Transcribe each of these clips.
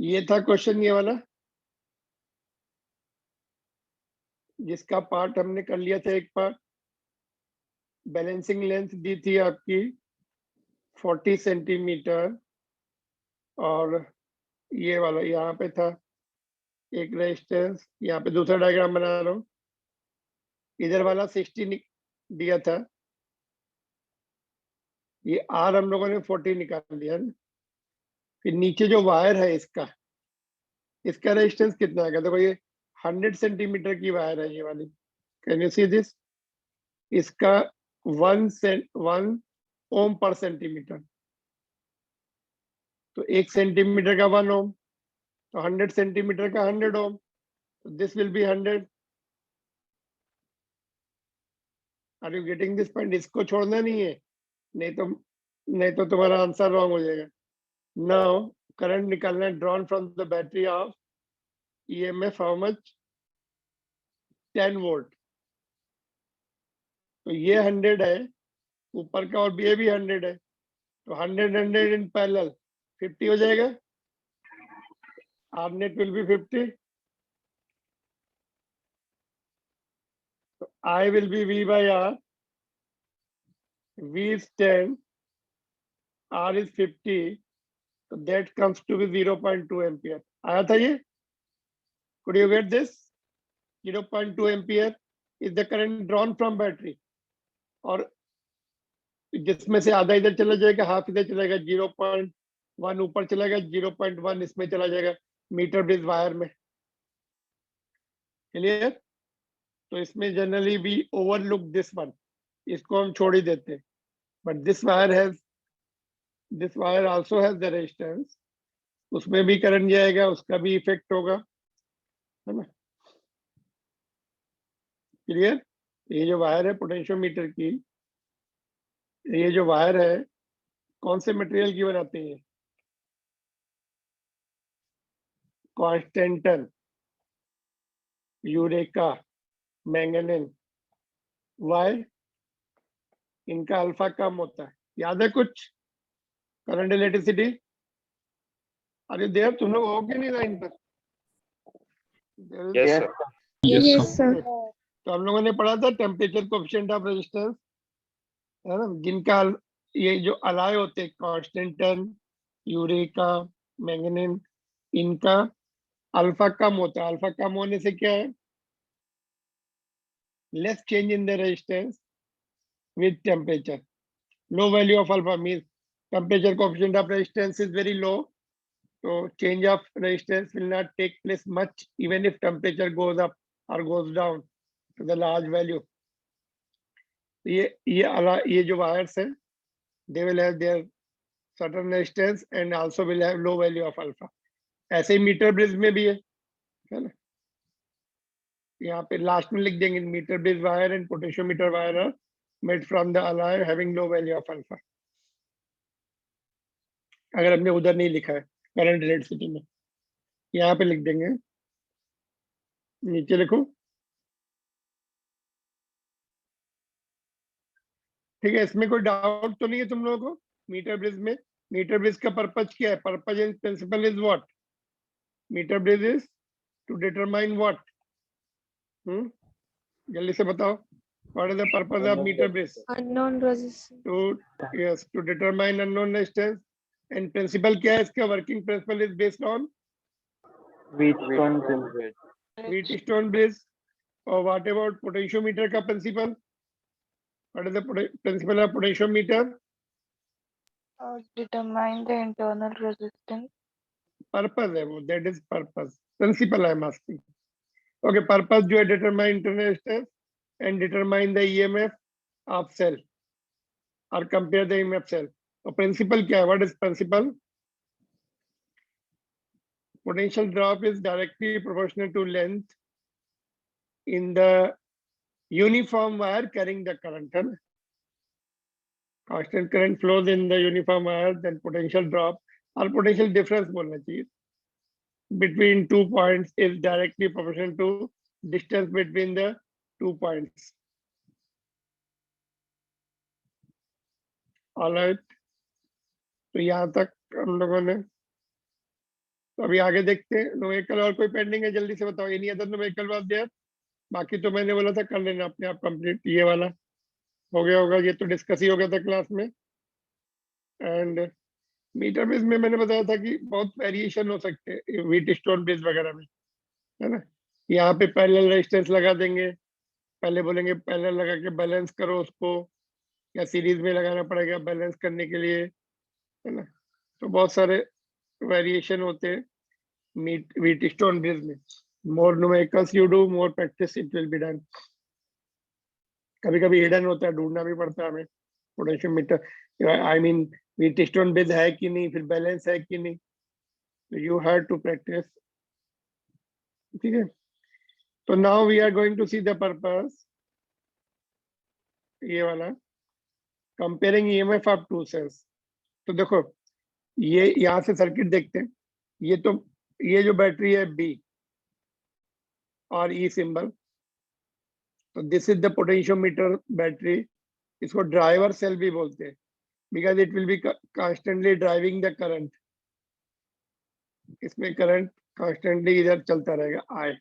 ये था क्वेश्चन, ये वाला जिसका पार्ट हमने कर लिया था। एक पार्ट बैलेंसिंग लेंथ दी थी आपकी 40 सेंटीमीटर, और ये वाला यहाँ पे था एक रेजिस्टेंस। यहाँ पे दूसरा डायग्राम बना रहा हूँ। इधर वाला 60 दिया था, ये आर हम लोगों ने 40 निकाल लिया ना। फिर नीचे जो वायर है इसका रेजिस्टेंस कितना आएगा? देखो ये 100 सेंटीमीटर की वायर है ये वाली। Can you see this? इसका 1 ओम पर सेंटीमीटर, तो 1 सेंटीमीटर का 1 ओम, तो 100 सेंटीमीटर का 100 ओम, तो this will be 100। Are you getting this point? इसको छोड़ना नहीं है, नहीं तो तुम्हारा आंसर रॉन्ग हो जाएगा। नाउ करंट निकालना है drawn from the battery of EMF how much? 10 volt. तो ये 100 है ऊपर का, और ये भी 100 है, तो 100 इन पैरेलल 50 हो जाएगा। आर नेट विल बी 50, तो I will be V by R. V is 10, R is 50, so that comes to be 0.2 ampere. आया था ये? Could you get this? 0.2 ampere is the current drawn from battery, और जिसमें से आधा इधर चला जाएगा, हाफ इधर चलेगा, 0.1 ऊपर चलेगा, 0.1 इसमें चला जाएगा मीटर ब्रिज वायर में। क्लियर? तो इसमें generally we overlook this one, इसको हम छोड़ ही देते, but this wire also has the resistance, उसमें भी करंट जाएगा, उसका भी इफेक्ट होगा, है ना? क्लियर? ये जो वायर है पोटेंशियोमीटर की, ये जो वायर है कौन से मटेरियल की बनाते हैं? Constantan, eureka, manganese. वाई? इनका अल्फा कम होता है। याद है कुछ? करंट इलेक्ट्रिसिटी, अरे देव तुम लोग हो कि नहीं लाइन पर? Yes, sir. Yes, sir. तो हम लोगों ने पढ़ा था टेम्परेचर कोएफिशिएंट ऑफ रेजिस्टेंस, है ना, जिनका ये जो अलाय होते हैं कॉन्स्टेंटन, यूरेका, मैंगनीज, इनका अल्फा कम होता है। अल्फा कम होने से क्या है? Less change in the resistance with temperature. Low value of alpha means temperature coefficient of resistance is very low, so change of resistance will not take place much even if temperature goes up or goes down to the large value. ये जो wires हैं, they will have their certain resistance and also will have low value of alpha. ऐसे ही metre bridge में भी है ना? यहाँ पे लास्ट में लिख देंगे metre bridge wire and potentiometer wire are made from the alloy having low value of alpha. अगर हमने उधर नहीं लिखा है करंट इलेक्ट्रिसिटी में, यहाँ पे लिख देंगे, नीचे लिखो, ठीक है? इसमें कोई डाउट तो नहीं है तुम लोगों को? मीटर ब्रिज में, मीटर ब्रिज का पर्पज क्या है? Purpose and principle is what? Metre bridge is to determine what? जल्दी से बताओ, what is the purpose of metre bridge? Unknown resistance. To determine unknown resistance. And principle क्या है इसका? Working principle is based on Wheatstone bridge. और what about potentiometer का principle? What is the principle of potentiometer? Determine the internal resistance. Purpose है वो, that is purpose. Principle I am asking. Okay, purpose जो है determine internal resistance and determine the EMF of cell और compare the EMF cell. तो principle क्या है? What is principle? Potential drop is directly proportional to length in the uniform wire carrying the current, है ना? Constant current flows in the uniform wire, then potential drop or potential difference बोलना चाहिए, between 2 points is directly proportional to distance between the 2 points. All right, तो यहाँ तक हम लोगों ने तो अभी आगे देखते हैं। न्यूमेरिकल और कोई पेंडिंग है, जल्दी से बताओ। Any other numerical was there? बाकी तो मैंने बोला था कर लेना अपने आप कंप्लीट, ये वाला हो गया होगा, ये तो डिस्कस ही हो गया था क्लास में। एंड मीटर बेस में मैंने बताया था कि बहुत वेरिएशन हो सकते हैं व्हीट स्टोन बेस वगैरह में, है ना। यहाँ पे पैरेलल रेजिस्टेंस लगा देंगे, पहले बोलेंगे पैरेलल लगा के बैलेंस करो उसको, या सीरीज में लगाना पड़ेगा बैलेंस करने के लिए, है ना। तो बहुत सारे वेरिएशन होते हैं मीट व्हीट स्टोन बेस में। More numericals you do, more practice it will be done. कभी कभी हिडन होता है, ढूंढना भी पड़ता है हमें potentiometer, I mean wheat stone base है कि नहीं, फिर बैलेंस है कि नहीं, तो यू हैव टू प्रैक्टिस। ठीक है, तो now we are going to see the purpose, ये वाला comparing EMF of two cells. तो देखो ये यहाँ से सर्किट देखते हैं। ये तो ये जो बैटरी है बी और ई सिंबल, तो this is the potentiometer battery. इसको ड्राइवर सेल भी बोलते हैं because it will be constantly driving the current. इसमें करंट कॉन्स्टेंटली इधर चलता रहेगा आई।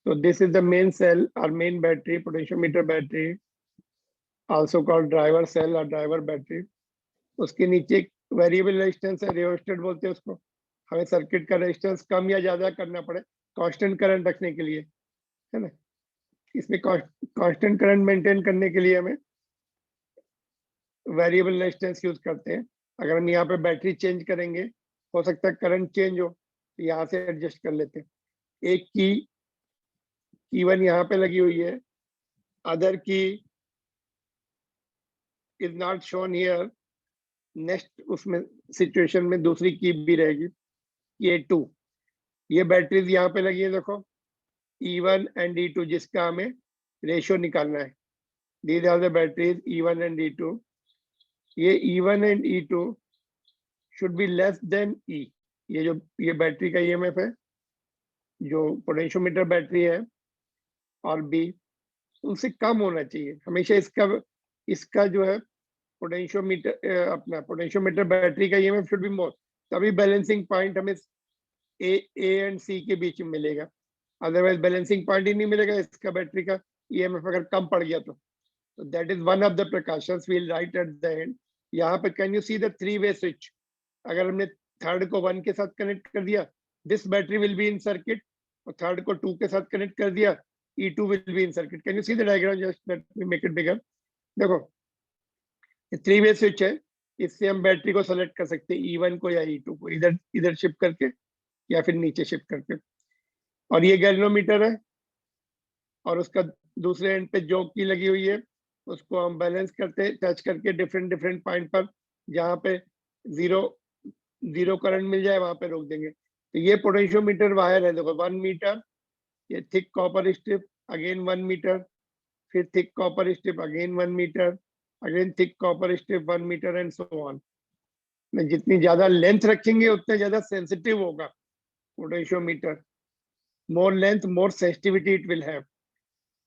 तो this is the main cell और main battery, potentiometer battery, also called driver cell और ड्राइवर बैटरी। उसके नीचे एक वेरिएबल रेजिस्टेंस है, रियोस्टेट बोलते हैं उसको। हमें सर्किट का रेजिस्टेंस कम या ज्यादा करना पड़े कांस्टेंट करंट रखने के लिए, है ना। इसमें कांस्टेंट करंट मेंटेन करने के लिए हमें वेरिएबल रेजिस्टेंस यूज करते हैं। अगर हम यहाँ पे बैटरी चेंज करेंगे, हो सकता है करंट चेंज हो, तो यहाँ से एडजस्ट कर लेते हैं। एक की वन यहाँ पे लगी हुई है, अदर की is not shown here. Next उसमें सिचुएशन में दूसरी की भी रहेगी, ये टू। ये बैटरीज यहाँ पे लगी है, देखो E1 एंड E2, जिसका हमें रेशियो निकालना है। These are the batteries E1 and E2। ये E1 and E2 should be less than E। ये बैटरी का EMF है, जो पोटेंशियोमीटर बैटरी है और B, उनसे कम होना चाहिए हमेशा। इसका जो है पोटेंशियोमीटर, अपना पोटेंशियोमीटर बैटरी का EMF शुड बी मोर, तभी बैलेंसिंग पॉइंट हमें ए एंड सी के बीच में मिलेगा। अदरवाइज बैलेंसिंग पॉइंट ही नहीं मिलेगा इसका बैटरी का EMF अगर कम पड़ गया तो that is one of the precautions we will write at the end. यहाँ पे कैन यू सी द 3-वे स्विच। अगर हमने थर्ड को 1 के साथ कनेक्ट कर दिया, this battery will be in circuit, और थर्ड को 2 के साथ कनेक्ट कर दिया, E2 will be in circuit. Can you see the diagram, just let me make it bigger. देखो 3-वे स्विच है, इससे हम बैटरी को सेलेक्ट कर सकते हैं, E1 को या E2 को, इधर इधर शिफ्ट करके या फिर नीचे शिफ्ट करके। और ये गैल्वेनोमीटर है, और उसका दूसरे एंड पे जो की लगी हुई है उसको हम बैलेंस करते, टच करके डिफरेंट डिफरेंट पॉइंट पर, जहाँ पे जीरो करंट मिल जाए वहां पे रोक देंगे। तो ये पोटेंशियोमीटर वायर है, देखो 1 मीटर, ये thick copper strip, again 1 metre, फिर thick copper strip, again 1 metre, again thick copper strip 1 metre, and so on. जितनी ज्यादा लेंथ रखेंगे उतना ज्यादा सेंसिटिव होगा potentiometer. More length more sensitivity it will have.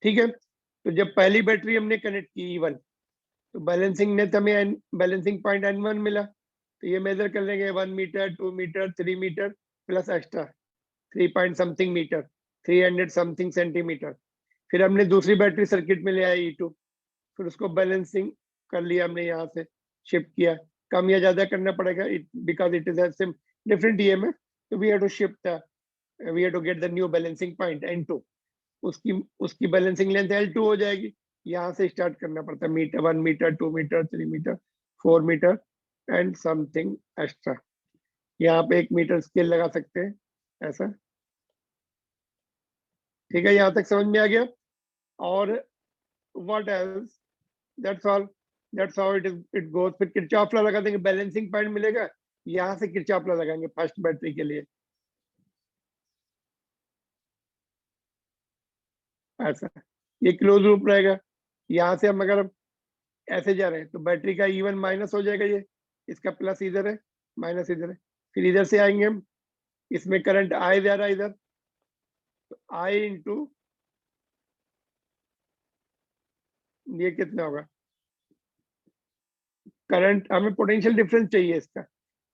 ठीक है, तो जब पहली बैटरी हमने कनेक्ट की E1, तो बैलेंसिंग नेट हमें बैलेंसिंग पॉइंट N1 मिला, तो ये मेजर कर लेंगे 1 metre, 2 metre, 3 metre, plus extra 3 point something metre, 300 something centimetre. फिर हमने दूसरी बैटरी सर्किट में ले आए E2, फिर उसको बैलेंसिंग कर लिया हमने, यहाँ से शिफ्ट किया। कम या ज्यादा करना पड़ेगा because it is different EMF, तो we have to shift, we have to get the new balancing point N2। उसकी बैलेंसिंग लेंथ L2 हो जाएगी। यहाँ से स्टार्ट करना पड़ता है, metre, 1 metre, 2 metre, 3 metre, 4 metre, and something extra. यहाँ पे 1 मीटर स्केल लगा सकते हैं ऐसा। ठीक है, यहाँ तक समझ में आ गया। और what else, that's all, that's how it goes. फिर किरचॉफ लॉ लगा देंगे, बैलेंसिंग पॉइंट मिलेगा, यहाँ से किरचॉफ लॉ लगाएंगे फर्स्ट बैटरी के लिए, ऐसा। ये क्लोज लूप रहेगा। यहाँ से हम अगर ऐसे जा रहे हैं तो बैटरी का E1 माइनस हो जाएगा, ये इसका प्लस इधर है, माइनस इधर है। फिर इधर से आएंगे हम, इसमें करंट I जा रहा है इधर, तो I इंटू ये कितना होगा, करंट, हमें पोटेंशियल डिफरेंस चाहिए इसका,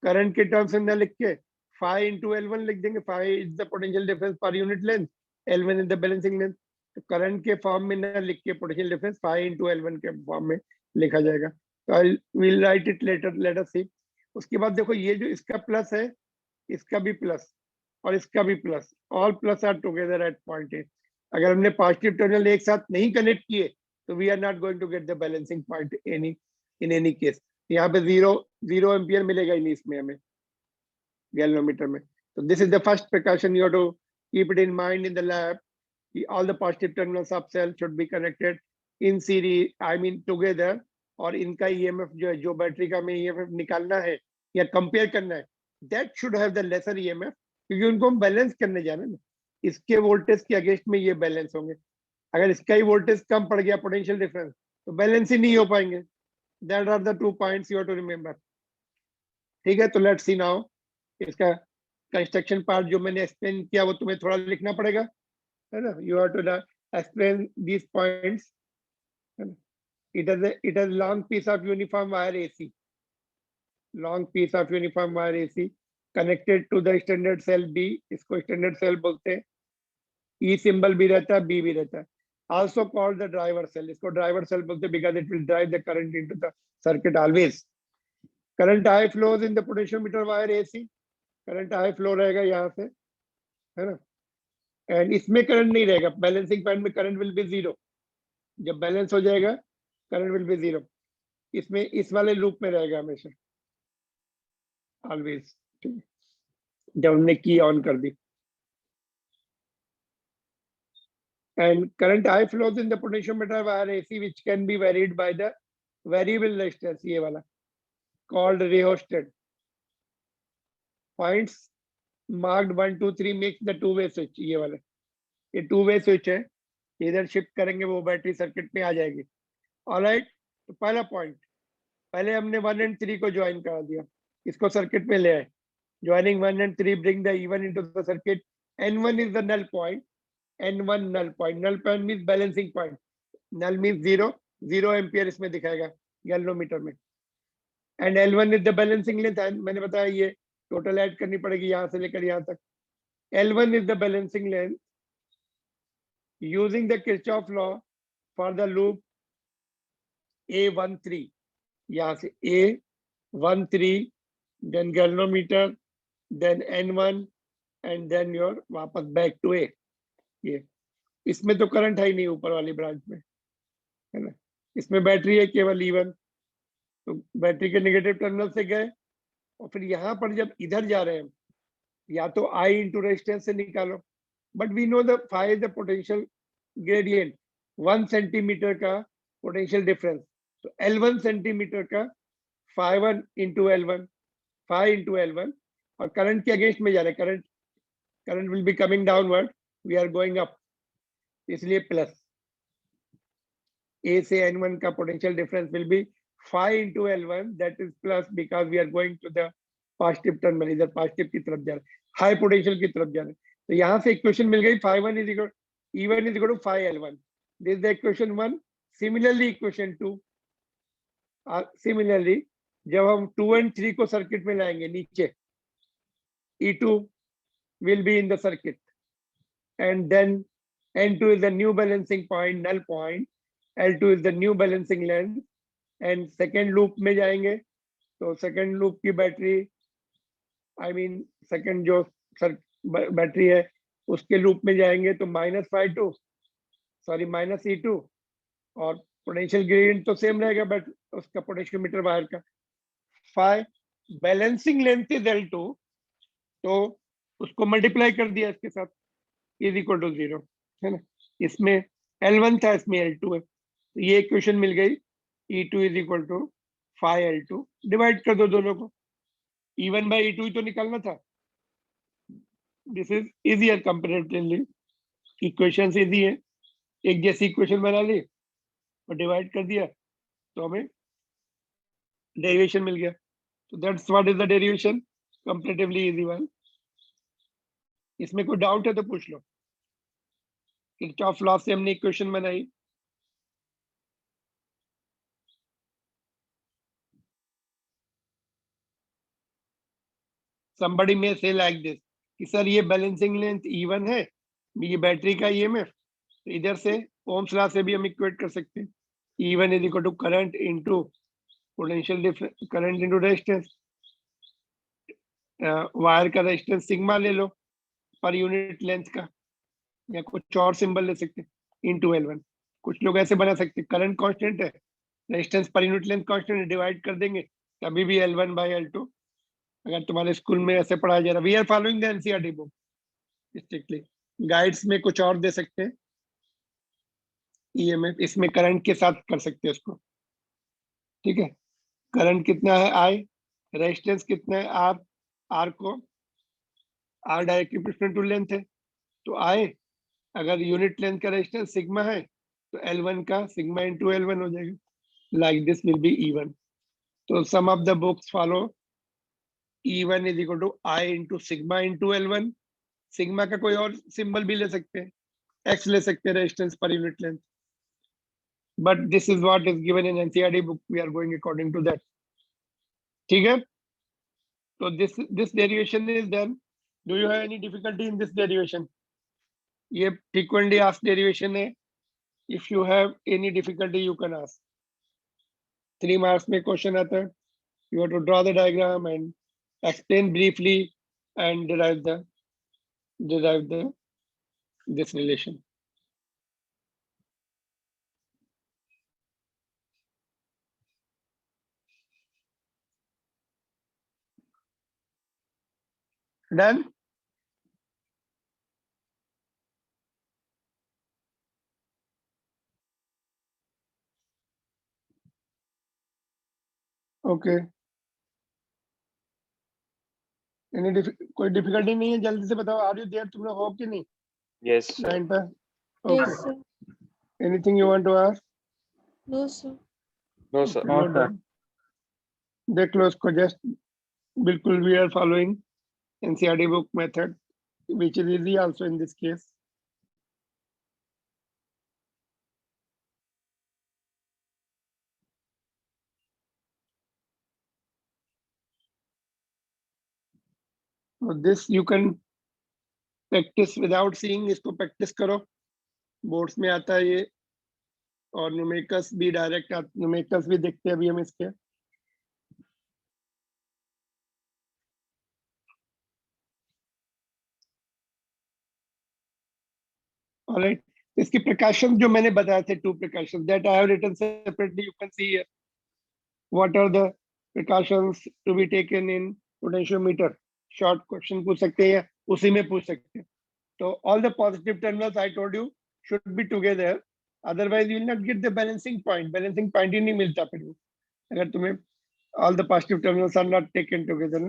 करंट के टर्म्स में न लिख के phi into L1 लिख देंगे. Phi is the potential difference per unit length, L1 is the balancing length. तो करंट के फॉर्म में ना लिख के potential difference phi into L1 के फॉर्म में लिखा जाएगा. तो I will write it later, let us see. उसके बाद देखो ये जो इसका प्लस है, इसका भी प्लस और इसका भी plus, all plus are together at point A. अगर हमने पॉजिटिव टर्मिनल एक साथ नहीं कनेक्ट किए तो we are not going to get the balancing point any in any case. यहाँ पे जीरो एम्पियर मिलेगा ही नहीं इसमें हमें गैल्वेनोमीटर में. तो this is the first precaution you have to keep it in mind in the lab. All the positive terminals of cell should be connected in series, I mean together. और इनका EMF जो है, जो battery का हमें EMF निकालना है या कंपेयर करना है, that should have the lesser EMF, क्योंकि उनको हम बैलेंस करने जा रहे हैं ना. इसके वोल्टेज के अगेंस्ट में ये बैलेंस होंगे. अगर इसका ही वोल्टेज कम पड़ गया पोटेंशियल डिफरेंस तो बैलेंस ही नहीं हो पाएंगे. That are the 2 points you have to remember. ठीक है, तो लेट्स सी नाउ. इसका कंस्ट्रक्शन पार्ट जो मैंने एक्सप्लेन किया वो तुम्हें थोड़ा लिखना पड़ेगा, है ना. You have to explain these points. It is long piece of uniform wire AC. Long piece of uniform wire AC connected to the standard cell B. इसको standard cell बोलते हैं. E symbol भी रहता है, B भी रहता है. Also called the driver cell. इसको driver cell बोलते हैं because it will drive the current into the circuit always. Current I flows in the potentiometer wire AC. Current I flow रहेगा यहाँ से, है ना. एंड इसमें करंट नहीं रहेगा. बैलेंसिंग पॉइंट में करंट विल बी जीरो. जब बैलेंस हो जाएगा करंट विल बी जीरो. इसमें इस वाले लूप में रहेगा हमेशा, ऑलवेज. जब हमने की ऑन कर दी. And current I flows in the potentiometer wire AC which can be varied by the variable resistance, ये वाला called rheostat. Points marked 1 2 3 makes the two-way switch. ये वाला ये two-way switch है. इधर शिफ्ट करेंगे वो बैटरी सर्किट में आ जाएगी. ऑलराइट. तो पहला पॉइंट, पहले हमने 1 और 3 को ज्वाइन करा दिया, इसको सर्किट में ले आए. ज्वाइनिंग 1 और 3 bring the E1 into the circuit. N1 is the null point. N1 null point. Null point means balancing point. Null means zero ampere इसमें दिखाएगा गैल्वेनोमीटर में. And L1 is the balancing length. मैंने बताया ये total add करनी पड़ेगी यहाँ से लेकर यहाँ तक. L1 is the balancing length using the Kirchhoff law for the loop A13. यहाँ से A13, then galvanometer, then N1, and then your वापस back to A. ये इसमें तो करंट है ही नहीं ऊपर वाली ब्रांच में, है ना. इसमें बैटरी है केवल E1. तो बैटरी के नेगेटिव टर्मिनल से गए और फिर यहाँ पर जब इधर जा रहे हैं या तो I इंटू रेजिस्टेंस से निकालो. But we know the phi is the potential gradient. 1 centimetre का पोटेंशियल डिफरेंस. तो L1 सेंटीमीटर का phi1 into L1, phi into L1. और करंट के अगेंस्ट में जा रहे हैं. Current will be coming downward, we are going up, इसलिए प्लस. A से N1 का potential difference will be phi into L1, that is plus because we are going to the positive terminal. इधर positive की तरफ जा रहे हैं, high potential की तरफ जा रहे हैं. तो यहाँ से इक्वेशन मिल गई. phi1 is equal E1 is equal to phi L1. This is the equation 1. Similarly equation 2. Similarly जब हम 2 and 3 को सर्किट में लाएंगे नीचे, E2 will be in the circuit and then N2 is the new balancing point, null point. L2 is the new balancing length. And second loop में जाएंगे तो second loop की बैटरी, आई मीन सेकेंड जो battery है उसके loop में जाएंगे तो -phi2, सॉरी -E2. और पोटेंशियल ग्रेडियंट तो सेम रहेगा बट उसका पोटेंशियोमीटर वायर का. phi balancing length is L2, तो उसको मल्टीप्लाई कर दिया इसके साथ, इज इक्वल टू 0, है ना. इसमें L1 था, इसमें L2 है. तो ये इक्वेशन मिल गई. E2 is equal to phi L2. Divide कर दो दोनों को. E1 by E2 ही तो निकालना था. This is easier comparatively. Equations easy है, एक जैसी इक्वेशन बना ली और डिवाइड कर दिया तो हमें डेरिवेशन मिल गया. तो that's what is the derivation. Comparatively easy one. इसमें कोई डाउट है तो पूछ लो. किरचॉफ लॉ से हमने इक्वेशन बनाई. somebody may say like this कि सर ये बैलेंसिंग लेंथ E1 है, ये बैटरी का EMF, तो इधर से ओम्स लॉ से भी हम इक्वेट कर सकते हैं E1 is equal to current into potential difference, current into resistance, wire का रेजिस्टेंस सिग्मा ले लो पर यूनिट लेंथ का, या कुछ और सिंबल ले सकते हैं इनटू L1। कुछ लोग ऐसे बना सकते हैं, करंट कांस्टेंट है, resistance per unit length constant है, डिवाइड कर देंगे तभी भी L1 बाय L2। अगर तुम्हारे स्कूल में ऐसे पढ़ाया जा रहा है, we are following the NCERT book strictly, guides में कुछ और दे सकते हैं, ईएमएफ इसमें करंट के साथ कर सकते हैं इसको, ठीक है। करंट कितना है I, रेजिस्टेंस कितना है R, R को R directly proportional to length है, तो I अगर यूनिट लेंथ का रेजिस्टेंस सिग्मा है तो L1 का सिग्मा इंटू L1 हो जाएगा, like this will be E1। तो some of the books follow E1 is equal to I into sigma into L1। Sigma का कोई और सिंबल भी ले सकते हैं, X ले सकते हैं resistance per unit length, but this is what is given in NCERT book, we are going according to that, ठीक है। तो this derivation is done. Do you have any difficulty in this derivation? ये frequently asked derivation है, if you have any difficulty you can ask। 3 marks में question आता है, you have to draw the diagram and explain briefly and derive the this relation। Done? Okay। कोई difficulty नहीं है, जल्दी से बताओ, आर यू देयर, तुम लोग हो कि नहीं Yes, sir. लाइन पर? Yes, okay, sir. Anything you want to ask? No, sir. No, sir. No, sir। देख लो इसको, जस्ट बिल्कुल we are following NCERT book method which is easy also in this case. So this you can practice without seeing, इसको practice करो, boards में आता है ये, और न्यूमेरिकल्स भी डायरेक्ट, न्यूमेरिकल्स भी देखते हैं अभी हम इसके। ऑलराइट, इसकी प्रिकॉशन जो मैंने बताए थे, 2 precaution that I have written separately, you can see here what are the precautions to be taken in potentiometer. Short question पूछ सकते हैं या उसी में पूछ सकते हैं। तो all the positive terminals I told you should be together, otherwise you will not get the balancing point. Balancing point ही नहीं मिलता फिर वो, अगर तुम्हें all the positive terminals are not taken together.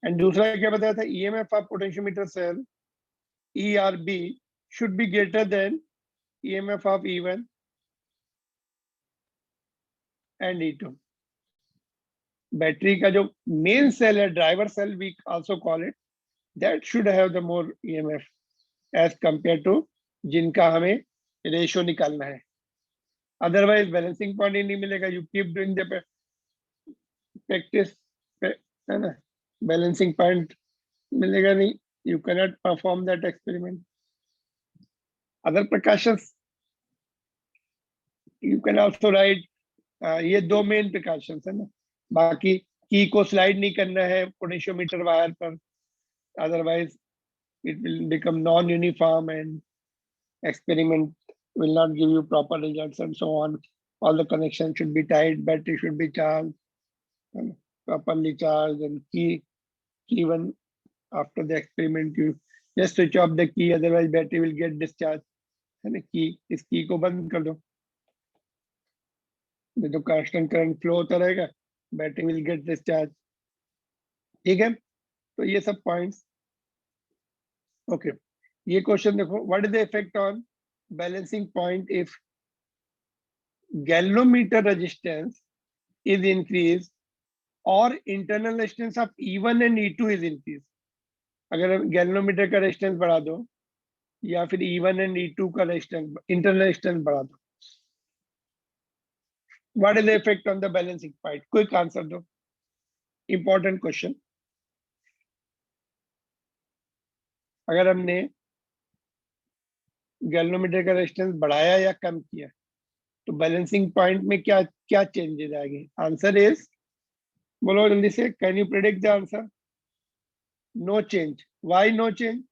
And दूसरा क्या बताया था, EMF of potentiometer cell ERB should be greater than EMF of E1 and E2। Battery का जो मेन सेल है, driver cell we also call it, that should have the more EMF as compare to जिनका हमें ratio निकालना है। Otherwise balancing point ही नहीं मिलेगा, you keep doing the practice, है ना, बैलेंसिंग पॉइंट मिलेगा नहीं, you cannot perform that experiment. Other precautions you can also right, ये 2 मेन प्रिकॉशंस है ना, बाकी की को स्लाइड नहीं करना है पोटेंशियोमीटर वायर पर, otherwise it will become non uniform and experiment will not give you proper results and so on। All the connections should be tight, battery should be charged and properly charged, and key one after the experiment you just switch off the key, otherwise battery will get discharged, है ना। की इस की को बंद कर दो, नहीं तो कांस्टेंट करंट फ्लो होता रहेगा, बैटरी विल गेट डिस्चार्ज, ठीक है। तो ये सब पॉइंट्स ओके। ये क्वेश्चन देखो, what is the effect on balancing point if galvanometer resistance is increase और internal resistance of E1 and E2 is increase. अगर गैल्वेनोमीटर का रेजिस्टेंस बढ़ा दो या फिर E1 एंड E2 का रेजिस्टेंस, इंटरनल रेजिस्टेंस बढ़ा दो, what is the effect on the balancing point? Quick answer दो, important question। अगर हमने गैल्वेनोमीटर का रेजिस्टेंस बढ़ाया या कम किया तो बैलेंसिंग पॉइंट में क्या क्या चेंजेस आएंगे? आंसर इज, बोलो जल्दी से, can you predict the answer? No change. Why no change?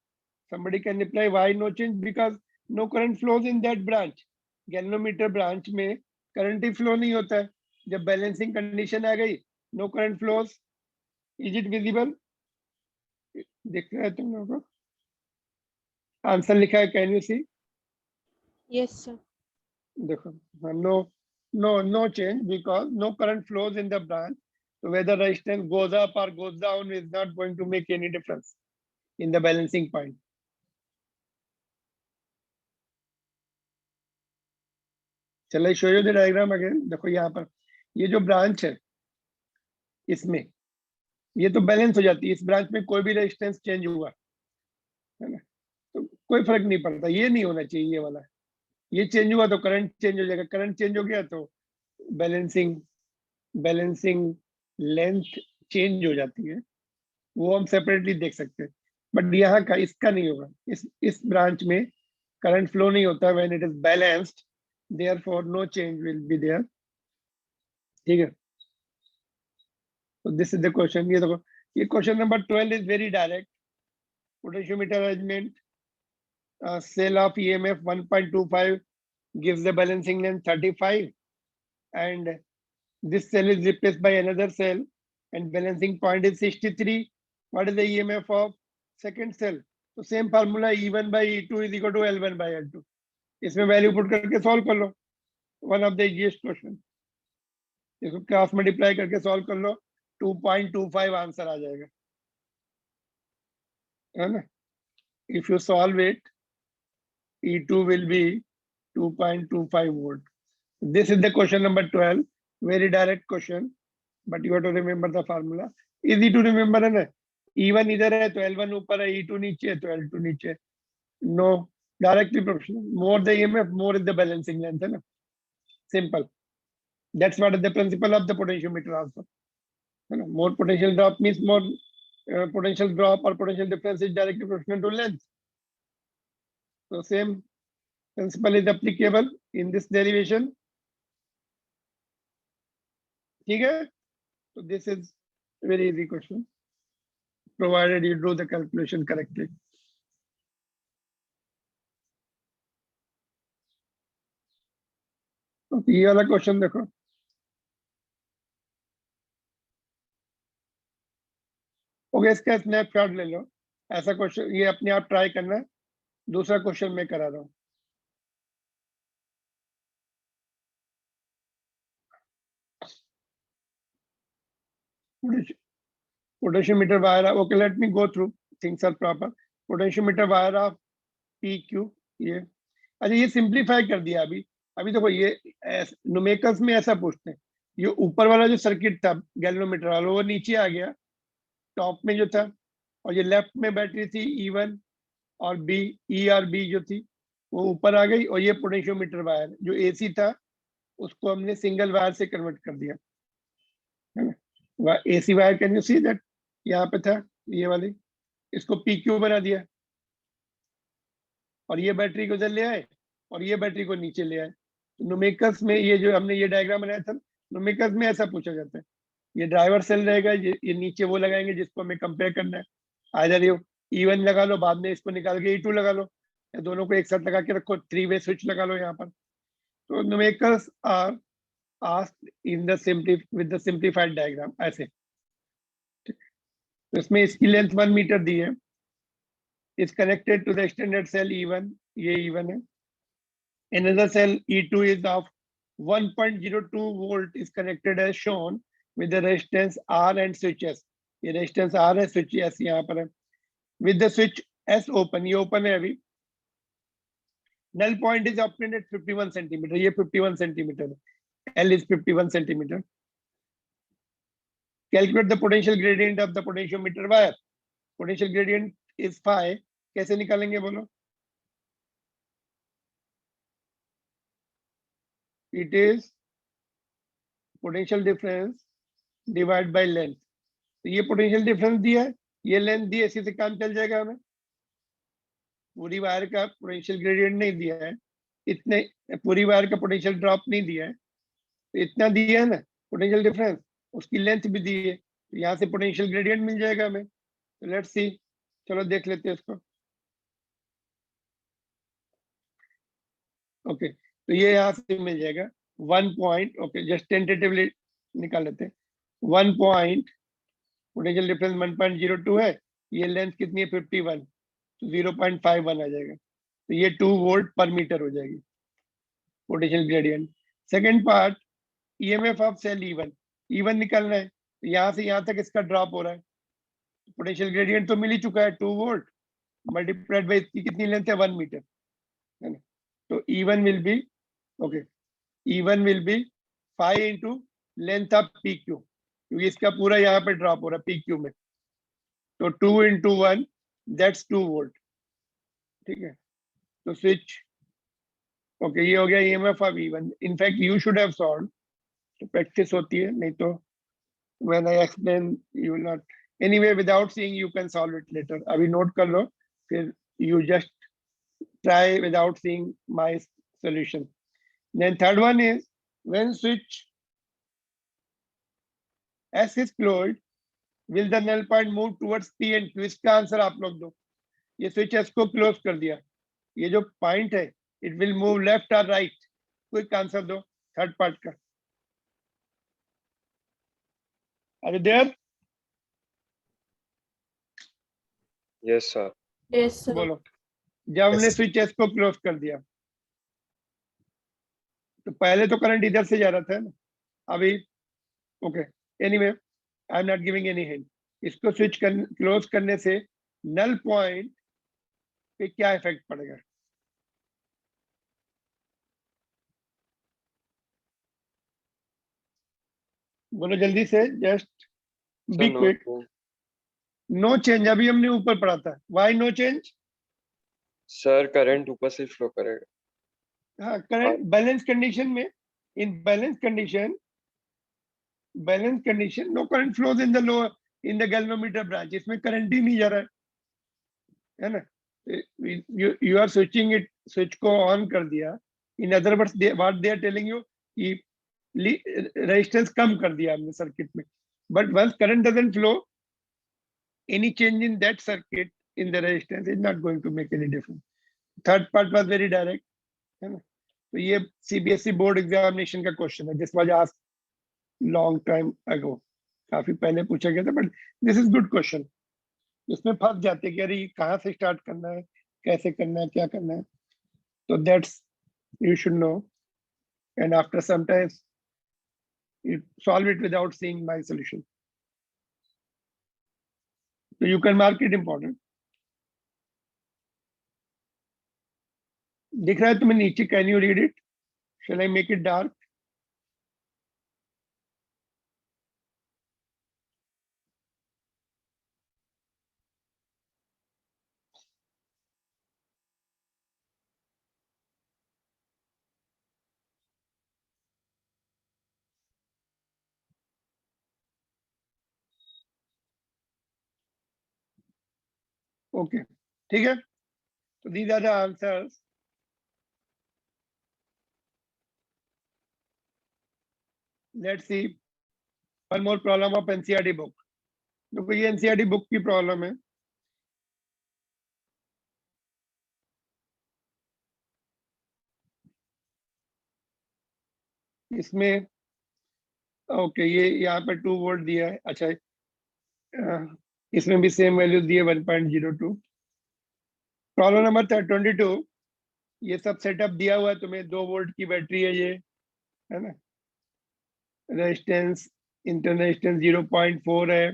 somebody can reply why no change? Because no current flows in that branch. Galvanometer branch में करंट ही flow नहीं होता है. जब बैलेंसिंग कंडीशन आ गई, no current flows. Is it visible? दिख रहा है तुम लोगों को? आंसर लिखा है, can you see? Yes, sir. देखो, no change because no current flows in the branch. So whether resistance goes up or goes down is not going to make any difference in the balancing point. Shall I show you the diagram again? देखो यहाँ पर ये जो branch है, इसमें ये तो balance हो जाती है. इस ब्रांच में कोई भी रेजिस्टेंस चेंज हुआ है ना, तो कोई फर्क नहीं पड़ता. ये नहीं होना चाहिए, ये वाला. ये चेंज हुआ तो करंट चेंज हो जाएगा. करंट चेंज हो गया तो बैलेंसिंग लेंथ चेंज हो जाती है. वो हम सेपरेटली देख सकते हैं. बट यहाँ का इसका नहीं होगा. इस ब्रांच में करंट फ्लो नहीं होता when it is balanced, therefore no change will be there. ठीक है. तो दिस इज द क्वेश्चन. ये देखो, ये question number 12 is very direct. Potentiometer arrangement, cell of EMF 1.25 gives the balancing length 35, and this cell is replaced by another cell and balancing point is 63. What is the EMF of second cell? तो same formula E1 by E2 is equal to L1 by L2. इसमें value put करके solve कर लो. One of the easiest question. इसको cross multiply करके solve कर लो, 2.25 answer आ जाएगा, है ना. If you solve it, E2 will be 2.25 volt. This is the question number 12. Very direct question, but you have to remember the formula. Easy to remember है ना. E1 इधर है तो L1 ऊपर है, E2 नीचे है तो L2 नीचे. No, directly proportional. More the EMF, more is the balancing length, है ना. Simple. That's what is the principle of the potentiometer also. है ना. More potential drop means more potential drop or potential difference is directly proportional to length. So same principle is applicable in this derivation. ठीक है. So this is very easy question, provided you do the calculation correctly. तो ये वाला question देखो. Okay, इसका snapshot ले लो. ऐसा question ये अपने आप ट्राई करना. दूसरा क्वेश्चन मैं करा रहा हूँ. Potentiometer wire. Okay, let me go through. Things are proper. Potentiometer wire of PQ. ये अच्छा, ये सिंप्लीफाई कर दिया अभी. अभी देखो, ये न्यूमेरिकल्स में ऐसा पूछते हैं. ये ऊपर वाला जो सर्किट था गैल्वेनोमीटर वाला, वो नीचे आ गया टॉप में जो था, और ये लेफ्ट में बैटरी थी E1 और B, E और B जो थी वो ऊपर आ गई. और ये पोटेंशियोमीटर वायर जो AC था उसको हमने सिंगल वायर से कन्वर्ट कर दिया, है ना. AC wire, can you see that? यहाँ पे था ये वाली, इसको PQ बना दिया, और ये बैटरी को उधर ले आए और ये बैटरी को नीचे ले आए. न्यूमेरिकल्स में ये जो हमने ये डायग्राम बनाया था, न्यूमेरिकल्स में ऐसा पूछा जाता है. ये ड्राइवर सेल रहेगा, ये नीचे वो लगाएंगे जिसको हमें कंपेयर करना है. आइदर ये E1 लगा लो, बाद में इसको निकाल के E2 लगा लो, या दोनों को एक साथ लगा के रखो, 3-वे स्विच लगा लो यहाँ पर. तो numericals are asked in the with the simplified diagram ऐसे. तो इसमें इसकी लेंथ 1 मीटर दी है. is connected to the extended cell E1, ये E1 है. Another cell E2 is of 1.02 volt is connected as shown with the resistance R and switch S. ये resistance R है, switch S यहाँ पर है. With the switch S open, ये open है अभी. Null point is obtained at 51 centimeter. ये 51 centimeter. L is 51 centimeter. Calculate the potential gradient of the potentiometer wire. Potential gradient is phi. कैसे निकालेंगे बोलो? It is potential difference divided by length. तो ये potential difference दिया है, ये length दी है, इसी से काम चल जाएगा हमें. पूरी वायर का पोटेंशियल ग्रेडियंट नहीं दिया है, इतने पूरी वायर का पोटेंशियल ड्रॉप नहीं दिया है, तो इतना दिया है ना पोटेंशियल डिफरेंस, उसकी लेंथ भी दी है, तो यहाँ से पोटेंशियल ग्रेडियंट मिल जाएगा हमें। तो लेट्स सी, चलो देख लेते हैं इसको। ओके, तो ये यहाँ से मिल जाएगा 1 पॉइंट, ओके जस्ट टेंटेटिवली निकाल लेते हैं। 1 पॉइंट पोटेंशियल डिफरेंस 1.02 है, ये लेंथ कितनी है 51, तो 0.51 आ जाएगा, तो ये 2 वोल्ट पर मीटर हो जाएगी potential gradient. Second part, EMF of cell E1 निकालना है, तो यहाँ से यहाँ तक इसका ड्रॉप हो रहा है, पोटेंशियल ग्रेडियंट तो मिल ही चुका है 2 वोल्ट, मल्टीप्लाइड बाई इसकी कितनी लेंथ है 1 मीटर, है ना। तो E1 will be, okay, E1 will be 5 into length of PQ, क्योंकि इसका पूरा यहाँ पे ड्रॉप हो रहा है PQ में, तो 2 इंटू 1 दैट्स 2 वोल्ट, ठीक है। तो स्विच, ओके, ये हो गया EMF of E1। In fact you should have solve, तो प्रैक्टिस होती है, नहीं तो when I explain you will not, anyway without seeing you can solve it later, अभी नोट कर लो, फिर you just try without seeing my solution. Then third one is when switch S is closed, will the null point move towards P and Q? इसका answer आप लोग दो। ये switch S को close कर दिया, ये जो पॉइंट है इट विल मूव लेफ्ट और राइट, क्विक आंसर दो थर्ड पार्ट का। अरे there, Yes, sir. Yes, sir. बोलो। जब हमने Yes. स्विच एस को क्लोज कर दिया तो पहले तो करंट इधर से जा रहा था ना, अभी okay, anyway I am not giving any hint. इसको स्विच क्लोज करने से नल पॉइंट पे क्या इफेक्ट पड़ेगा? बोलो जल्दी से, just Sir, be no, quick. no. No change, अभी हमने ऊपर पढ़ा था, why no change? Sir, current ऊपर से फ्लो करेगा। हाँ, करंट बैलेंस कंडीशन में, in balance condition no current flows in the lower, in the galvanometer branch, इसमें करंट ही नहीं जा रहा है ना। You are switching it, switch को ऑन कर दिया, in other words what they are telling you कि रेजिस्टेंस कम कर दिया हमने सर्किट में, but once current doesn't flow, any change in that circuit in the resistance is not going to make any difference. Third part was very direct, है ना। तो ये CBSE बोर्ड एग्जामिनेशन का क्वेश्चन है, this was asked long time ago, काफी पहले पूछा गया था, but this is good question. इसमें फंस जाते कि अरे कहाँ से स्टार्ट करना है, कैसे करना है, क्या करना है, तो that's you should know, and after some time you solve it without seeing my solution. So you can mark it important. दिख रहा है तुम्हें नीचे? Can you read it? Shall I make it dark? Okay, ठीक है। So these are the answers. Let's see one more problem of NCERT book. देखो ये NCERT book की प्रॉब्लम है। इसमें ओके, ये यहाँ पर 2 वोल्ट दिया है, अच्छा इसमें भी सेम वैल्यू दिए 1.02। प्रॉब्लम नंबर 22, ये सब सेटअप दिया हुआ है तुम्हें, 2 वोल्ट की बैटरी है ये, है ना। रेजिस्टेंस, इंटरनल रेजिस्टेंस 0.4 है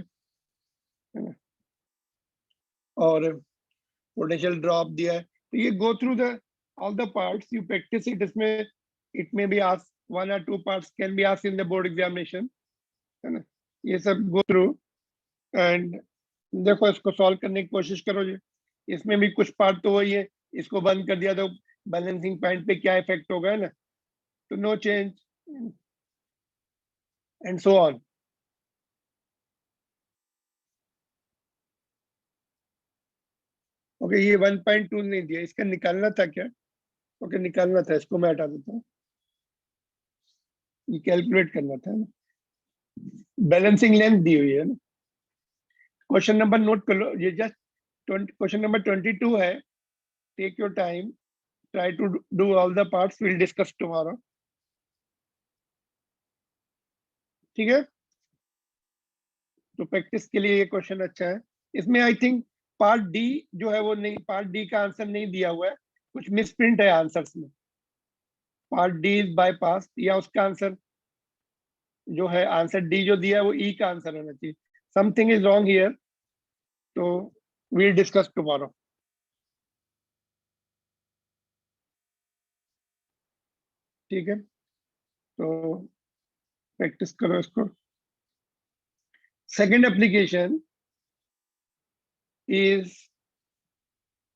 ना, और पोटेंशियल ड्रॉप दिया है। तो ये go through the all the parts, you practice it. इसमें इट में be ask 1 or 2 parts can be asked in the board examination, है ना। ये सब गो थ्रू एंड देखो, इसको सॉल्व करने की कोशिश करो जी। इसमें भी कुछ पार्ट तो वही है, इसको बंद कर दिया तो बैलेंसिंग पॉइंट पे क्या इफेक्ट होगा, है ना, तो no change and so on. Okay, okay ये 1.2 नहीं दिया, इसका निकालना था क्या? ओके निकालना था, इसको मैं हटा देता हूँ, ये कैलकुलेट करना था ना। बैलेंसिंग लेंथ दी हुई है ना। क्वेश्चन नंबर नोट कर लो, ये जस्ट क्वेश्चन नंबर 22 है। Take your time, try to do all the parts, will discuss tomorrow. ठीक है, तो प्रैक्टिस के लिए ये क्वेश्चन अच्छा है। इसमें आई थिंक पार्ट डी जो है वो नहीं, पार्ट डी का आंसर नहीं दिया हुआ है, कुछ मिसप्रिंट है आंसर्स में। पार्ट डी इज बाईपास, या उसका आंसर जो है, आंसर डी जो दिया है वो ई का आंसर होना चाहिए। समथिंग इज रॉन्ग हियर, तो वील डिस्कस टुमारो। ठीक है, तो प्रैक्टिस करो इसको। Second application is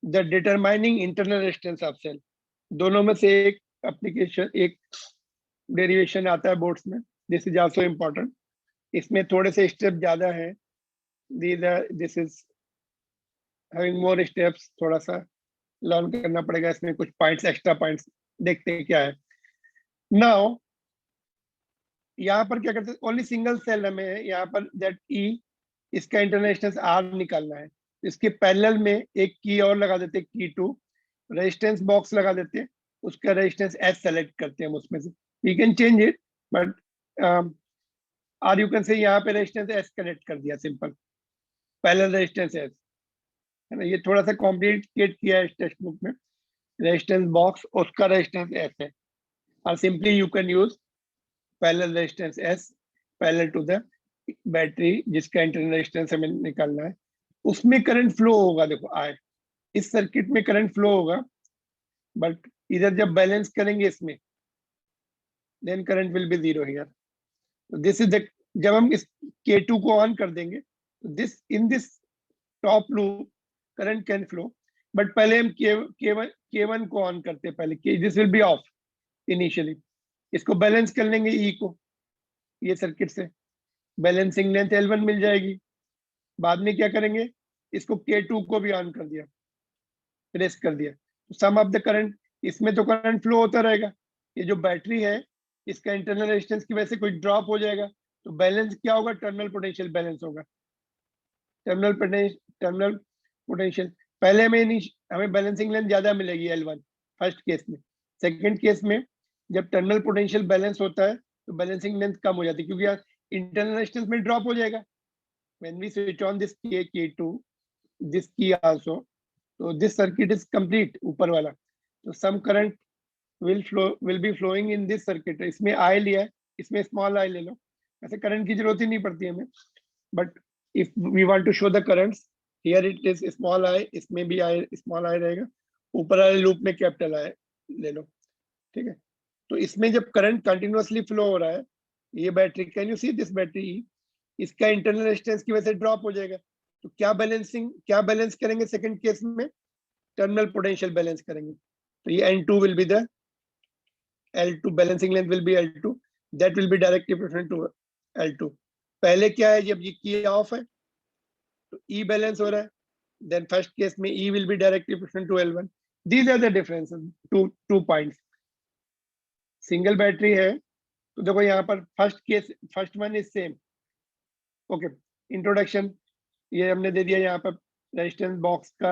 the determining internal resistance of cell. दोनों में से एक एप्लीकेशन, एक डेरिवेशन आता है बोर्ड्स में, दिस इज आल्सो इम्पोर्टेंट। इसमें थोड़े से स्टेप ज्यादा है, this is having more steps, थोड़ा सा लर्न करना पड़ेगा। इसमें कुछ पॉइंट्स, एक्स्ट्रा पॉइंट्स देखते हैं क्या है। नाउ यहाँ पर क्या करते हैं, ओनली सिंगल सेल हमें यहाँ पर दैट ई, इसका इंटरनेशनल आर निकालना है। इसके पैरेलल में एक की और लगा देते हैं, की 2, रेजिस्टेंस बॉक्स लगा देते हैं, उसका रेजिस्टेंस एस सेलेक्ट करते हैं हम उसमें से। You can change it, but are you can say यहाँ पे रेजिस्टेंस एस कनेक्ट कर दिया, सिंपल पैरेलल रेजिस्टेंस एस है ना। ये थोड़ा सा कॉम्प्लिकेट किया है इस टेक्स्ट बुक में। रेजिस्टेंस बॉक्स उसका रेजिस्टेंस एस है, और simply you can use parallel resistance S parallel to the battery, जिसका इंटरनल रेजिस्टेंस हमें निकालना है। उसमें करंट फ्लो होगा, देखो आए इस सर्किट में करंट फ्लो होगा, बट इधर जब बैलेंस करेंगे इसमें, then current will be zero here. This is the, जब हम इस K2 को ऑन कर देंगे, this in this top loop current can flow, but पहले हम K1 को ऑन करते हैं पहले, this will be off initially. इसको बैलेंस कर लेंगे ई को, ये सर्किट से बैलेंसिंग लेंथ L1 मिल जाएगी। बाद में क्या करेंगे, इसको K2 को भी ऑन कर दिया, प्रेस कर दिया, सम ऑफ द करंट, इसमें तो करंट फ्लो होता रहेगा। ये जो बैटरी है, इसका इंटरनल रेजिस्टेंस की वजह से कोई ड्रॉप हो जाएगा, तो बैलेंस क्या होगा, टर्मिनल पोटेंशियल बैलेंस होगा। टर्मिनल पोटेंशियल पहले में नहीं, हमें बैलेंसिंग लेंथ ज्यादा मिलेगी L1 फर्स्ट केस में। सेकंड केस में जब टर्मिनल पोटेंशियल बैलेंस होता है तो बैलेंसिंग लेंथ कम हो जाती है, क्योंकि यार इंटरनल रेजिस्टेंस में ड्रॉप हो जाएगा। when we switch on this K2, this key also, so this circuit is complete, ऊपर वाला, तो some current will be flowing in this circuit। इसमें I लिया है, इसमें स्मॉल I ले लो, ऐसे करंट की जरूरत ही नहीं पड़ती हमें। But if we want to show the currents, here it is small I, इसमें भी I स्मॉल I रहेगा, ऊपर वाले लूप में कैपिटल I ले लो। ठीक है, तो इसमें जब करंट कंटिन्यूअसली फ्लो हो रहा है, ये battery, can you see this battery, इसका इंटरनल रेजिस्टेंस की वजह से ड्रॉप हो जाएगा, तो क्या बैलेंस करेंगे सेकंड केस में, टर्मिनल पोटेंशियल बैलेंस करेंगे। तो ये N2 will be the L2, balancing length will be L2, that will be directly proportional to L2। पहले क्या है, जब ये की ऑफ है तो E बैलेंस हो रहा है, देन फर्स्ट केस में E will be directly proportional to L1। These are the differences, two points. Single battery है तो देखो यहाँ पर first one is same. Okay, introduction ये हमने दे दिया, यहाँ पर रेजिस्टेंस बॉक्स का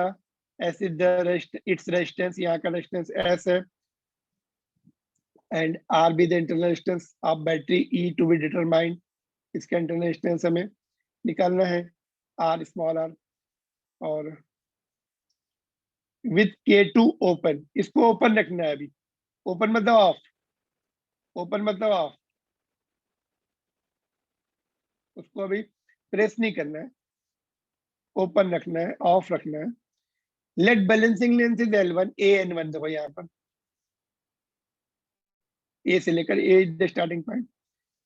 S is the its resistance, यहाँ का रेजिस्टेंस एस है, and R be the internal resistance of battery, E to be determined, इसका इंटरनल रेजिस्टेंस हमें निकालना है, आर स्मॉल आर। और विथ K2 ओपन, इसको ओपन रखना है अभी, ओपन मतलब ऑफ, ओपन मतलब ऑफ, उसको अभी प्रेस नहीं करना है, ओपन रखना है, ऑफ रखना है। Late balancing length is L1, AN1, देखो यहाँ पर ए से लेकर A the starting point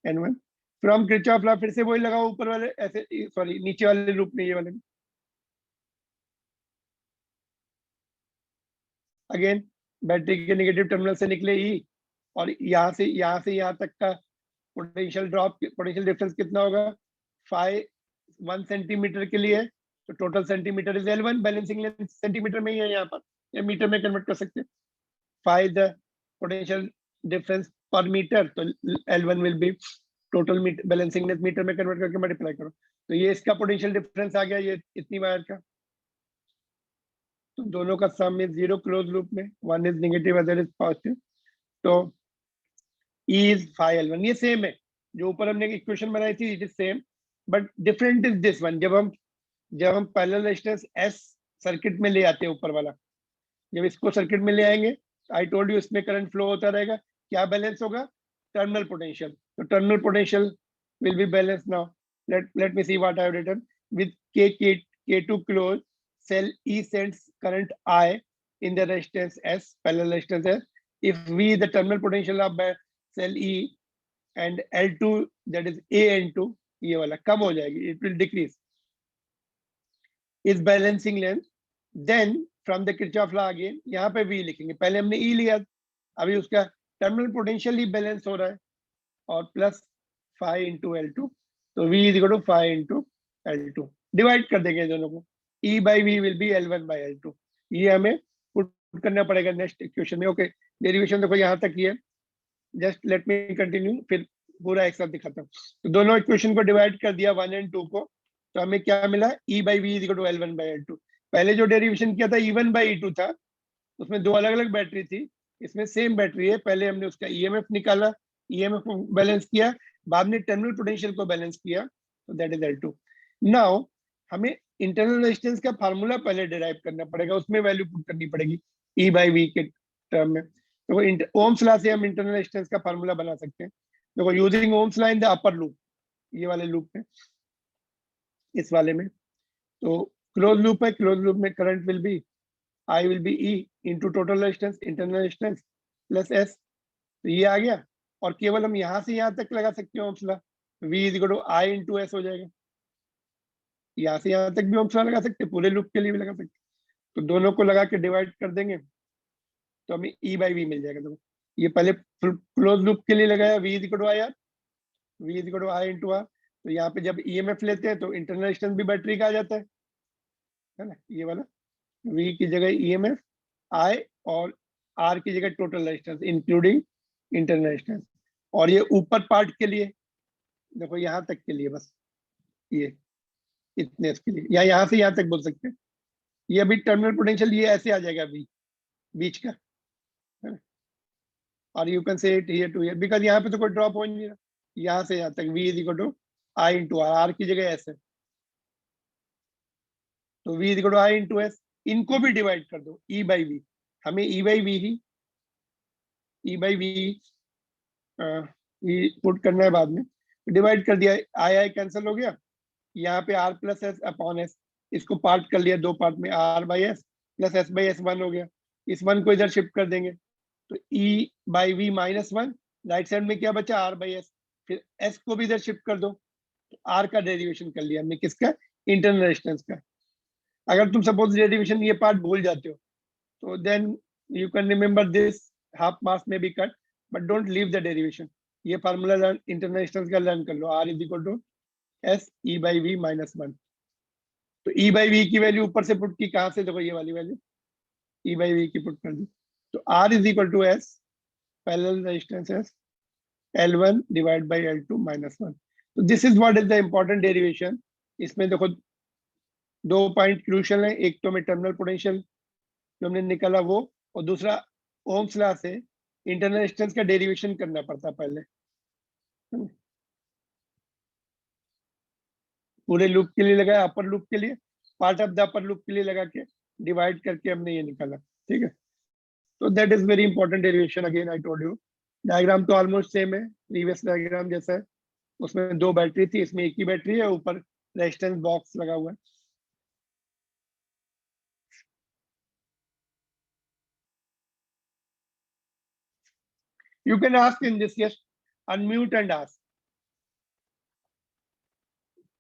N1 from Kirchhoff law, फिर से वही लगाओ ऊपर वाले, ऐसे सॉरी नीचे वाले लूप में, ये वाले में। अगेन बैटरी के नेगेटिव टर्मिनल से निकले ई, और यहाँ से यहाँ तक का पोटेंशियल ड्रॉप, पोटेंशियल डिफरेंस कितना होगा, 1 सेंटीमीटर के लिए तो total centimetre is L1, balancing length centimetre में ही है यहाँ पर, या मीटर में कन्वर्ट कर सकते हैं. Find the potential difference per metre, तो L1 will be total metre, balancing length metre में कन्वर्ट करके मल्टीप्लाई करो. तो ये इसका पोटेंशियल डिफरेंस आ गया, ये इतनी वायर का. तो दोनों का सम इज 0 क्लोज लूप में, one is negative other is positive. तो E is phi L1, ये सेम है जो ऊपर हमने इक्वेशन बनाई थी, it is same, but different is this one. जब हम पैरेलल रेजिस्टेंस S सर्किट में ले आते हैं ऊपर वाला, जब इसको सर्किट में ले आएंगे, आई टोल्ड यू इसमें करंट फ्लो होता रहेगा. क्या बैलेंस होगा? Terminal potential. तो terminal potential will be balance. Now let me see what I have written. With K2 close, cell E sends current I in the resistance S, parallel resistance S. If V the terminal potential of cell E and L2 that is AN2, ये वाला कम हो जाएगी, it will decrease. Is balancing length. Then from the Kirchhoff law again, यहाँ पे V लिखेंगे. पहले हमने E लिया, अभी उसका टर्मिनल पोटेंशियल ही बैलेंस हो रहा है, और प्लस phi into L2. तो V is equal to phi into L2. Divide कर देंगे दोनों को. E by V will be L1 by L2. ये हमें पुट करना पड़ेगा नेक्स्ट इक्वेशन में. ओके, डेरिवेशन देखो यहाँ तक ही है. जस्ट लेट मी कंटिन्यू, फिर पूरा एक साथ दिखाता हूँ. तो दोनों इक्वेशन को डिवाइड कर दिया 1 और 2 को, तो हमें क्या मिला? E by V is equal to L1 by L2. पहले जो डेरिवेशन किया था E1 by E2 था, उसमें दो अलग अलग बैटरी थी, इसमें सेम बैटरी है. पहले हमने उसका EMF निकाला, EMF को बैलेंस किया, बाद में टर्मिनल पोटेंशियल को बैलेंस किया, तो दैट इज L2. नाउ हमें इंटरनल रेजिस्टेंस का फार्मूला पहले डिराइव करना पड़ेगा, उसमें वैल्यू पुट करनी पड़ेगी E by V के टर्म में. तो ओम्स लॉ से हम इंटरनल रेजिस्टेंस का फार्मूला बना सकते हैं. देखो, using Ohm's law in the upper loop, ये वाले लूप में, इस वाले में, तो क्लोज लूप है, क्लोज लूप में current will B I will be E into total resistance, internal resistance plus S. तो ये आ गया, और केवल हम यहाँ से यहाँ तक लगा सकते हैं Ohm's law. V is equal to I into S हो जाएगा. यहाँ से यहाँ तक भी ओम्स लॉ लगा सकते हैं, पूरे लूप के लिए भी लगा सकते हैं. तो दोनों को लगा के डिवाइड कर देंगे, तो हमें E by V मिल जाएगा. तो ये पहले क्लोज लूप के लिए लगाया, V is equal to IR, V is equal to I into R. तो यहाँ पे जब EMF लेते हैं तो इंटरनल रेजिस्टेंस भी बैटरी का आ जाता है ना, ये वाला. V की जगह EMF, I और R की जगह total resistance including internal resistance. और ये ऊपर पार्ट के लिए देखो, यहाँ तक के लिए बस ये इतने इसके लिए, या यहाँ से यहाँ तक बोल सकते हैं. ये अभी टर्मिनल पोटेंशियल ये ऐसे आ जाएगा V बीच का, है ना. और you can say it here to here, because यहाँ पे तो कोई ड्रॉप हो नहीं रहा. यहाँ से यहाँ तक V is equal to I into R, R की जगह S है, तो V is equal to I into S. इनको भी डिवाइड कर दो E by V. हमें E by V he put करना है बाद में. डिवाइड कर दिया, I कैंसिल हो गया, यहाँ पे R plus S upon S, इसको पार्ट कर लिया दो पार्ट में, R by S plus S by S 1 हो गया. इस 1 को इधर शिफ्ट कर देंगे, तो E by V minus 1, right side में क्या बचा? R by S. फिर S को भी इधर शिफ्ट कर दो, तो R का डेरिवेशन कर लिया हमने, किसका? इंटरनल रेजिस्टेंस का. अगर तुम सपोज डेरिवेशन ये पार्ट भूल जाते हो, तो then you can remember this, half marks may be cut, but don't leave the derivation. ये फार्मूला लर्न, इंटरनल रेजिस्टेंस का लर्न कर लो. R is equal to S E by V minus 1. तो E by V की value ऊपर से put की, कहाँ से? देखो ये वाली वैल्यू E by V की पुट कर दी, तो R is equal to S parallel resistance S L1 divide by L2 minus 1. तो this is what is the important derivation. इसमें देखो दो पॉइंट क्रूशियल है, एक तो में टर्मिनल पोटेंशियल जो हमने निकाला वो, और दूसरा ओम्स लॉ से इंटरनल रेजिस्टेंस का डेरिवेशन करना पड़ता पहले. पूरे लूप के लिए लगाया, अपर लूप के लिए, part of the upper loop के लिए लगा के डिवाइड करके हमने ये निकाला. ठीक है, तो that is very important derivation. Again I told you, diagram तो ऑलमोस्ट सेम है, प्रीवियस डायग्राम जैसा है. उसमें दो बैटरी थी, इसमें एक ही बैटरी है, ऊपर रेजिस्टेंस बॉक्स लगा हुआ है. You can ask in this, yes, unmute and ask.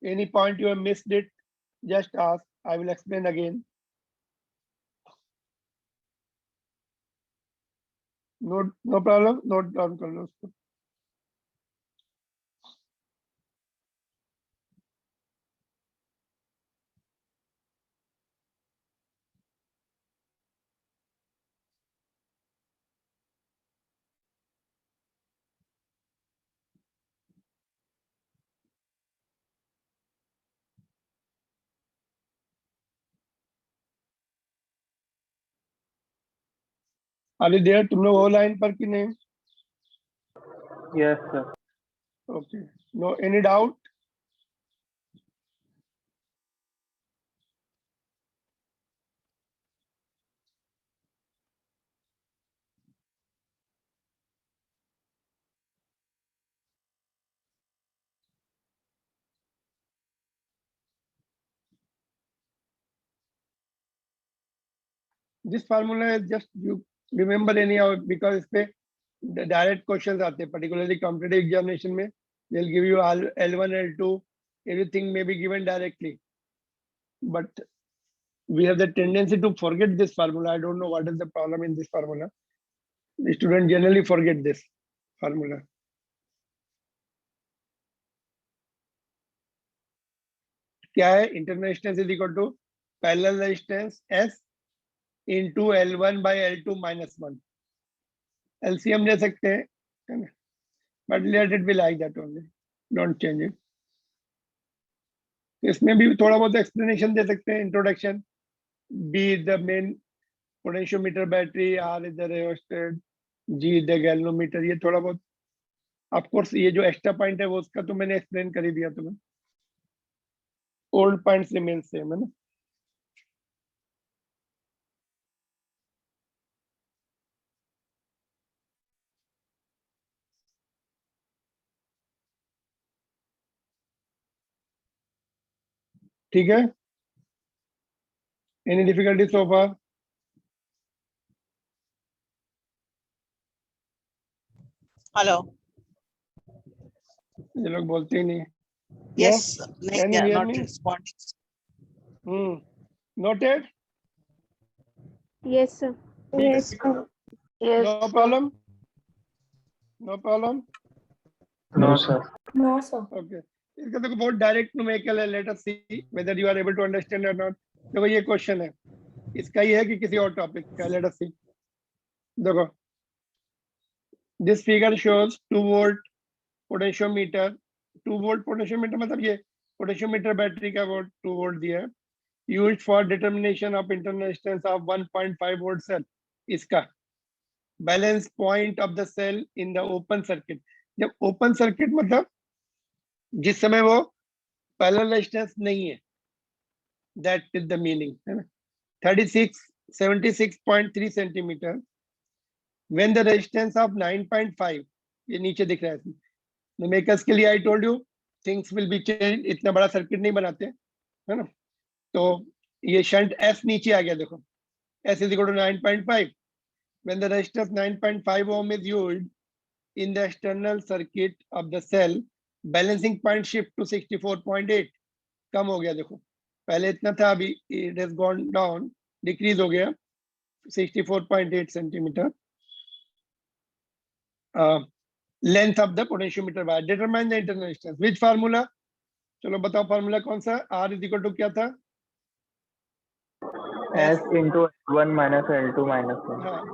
Any point you have missed it, just ask. I will explain again. No problem. Note down कर लो उसको. Are you there? तुम लोग हो लाइन पर कि नहीं? Yes, sir. Okay, no any doubt? This formula is just you remember anyhow because इस पे डायरेक्ट क्वेश्चंस आते हैं, particularly competitive examination में they'll give you L1, L2, everything may be given directly, but we have the tendency to forget this formula. I don't know what is the problem in this formula. The student generally forget this formula. क्या है? internal resistance is equal to parallel resistance S into L1 by L2 minus 1. LCM ले सकते हैं, है ना? But let it be like that only. Don't change it. इसमें भी थोड़ा बहुत explanation दे सकते हैं. Introduction. B is the main potentiometer battery. R is the rheostat. G is the galvanometer. ये थोड़ा बहुत. Of course ये जो extra point है वो उसका तो मैंने explain कर ही दिया तुम्हें. Old points remain same, है ना? ठीक है? Any difficulty so far? Hello. ये लोग बोलते ही नहीं. Yes, Can you they are hear not me? responding. Noted? Yes, sir. Yes, sir. Yes, No sir. problem? No problem? No, sir. No, sir. Okay. इसका देखो बहुत डायरेक्ट न्यूमेरिकल है. Let us see whether you are able to understand or not. देखो ये question है, इसका ही है कि किसी और टॉपिक का? Let us see. देखो this figure shows 2 volt potentiometer. 2 volt potentiometer मतलब ये पोटेंशियोमीटर बैटरी का वोल्ट 2 वोल्ट दिया है, used for determination of internal resistance of 1.5 volt cell. इसका balance point of the cell in the open circuit. जब open circuit मतलब जिस समय वो पैरेलल रेजिस्टेंस नहीं है, दैट इज द मीनिंग, है ना? 76.3 centimetre when the resistance of 9.5, ये नीचे दिख रहा है इसमें. न्यूमेरिकल्स के लिए आई told you things will be change. इतना बड़ा सर्किट नहीं बनाते, है ना? तो ये शंट एस नीचे आ गया. देखो S is equal to 9.5. When the resistance 9.5 ohm is used in the external circuit of the cell, balancing point shift to 64.8. कम हो गया. देखो पहले इतना था, अभी it has gone down, decrease हो गया 64.8 centimetre. length of the potentiometer wire. Determine the internal resistance. Which formula? चलो बताओ फार्मूला कौन सा? R is equal to क्या था? S into L1 minus L2 minus 1. हाँ,